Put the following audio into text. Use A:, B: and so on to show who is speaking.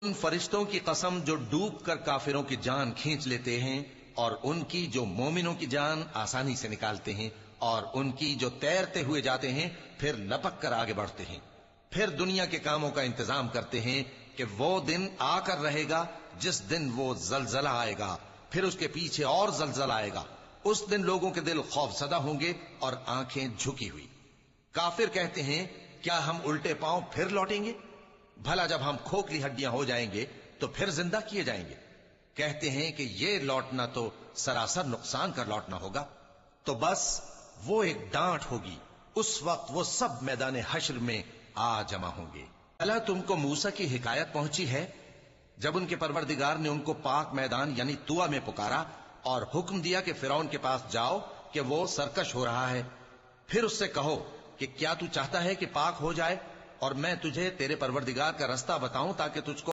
A: ان فرشتوں کی قسم جو ڈوب کر کافروں کی جان کھینچ لیتے ہیں، اور ان کی جو مومنوں کی جان آسانی سے نکالتے ہیں، اور ان کی جو تیرتے ہوئے جاتے ہیں پھر لپک کر آگے بڑھتے ہیں، پھر دنیا کے کاموں کا انتظام کرتے ہیں کہ وہ دن آ کر رہے گا جس دن وہ زلزلہ آئے گا، پھر اس کے پیچھے اور زلزلہ آئے گا۔ اس دن لوگوں کے دل خوف زدہ ہوں گے اور آنکھیں جھکی ہوئی۔ کافر کہتے ہیں کیا ہم الٹے پاؤں پھر لوٹیں گے؟ بھلا جب ہم کھوکھلی ہڈیاں ہو جائیں گے تو پھر زندہ کیے جائیں گے؟ کہتے ہیں کہ یہ لوٹنا تو سراسر نقصان کر لوٹنا ہوگا۔ تو بس وہ ایک ڈانٹ ہوگی، اس وقت وہ سب میدان حشر میں آ جمع ہوں گے۔ اللہ تم کو موسیٰ کی حکایت پہنچی ہے جب ان کے پروردگار نے ان کو پاک میدان یعنی طوٰ میں پکارا اور حکم دیا کہ فرعون کے پاس جاؤ کہ وہ سرکش ہو رہا ہے، پھر اس سے کہو کہ کیا تو چاہتا ہے کہ پاک ہو جائے اور میں تجھے تیرے پروردگار کا رستہ بتاؤں تاکہ تجھ کو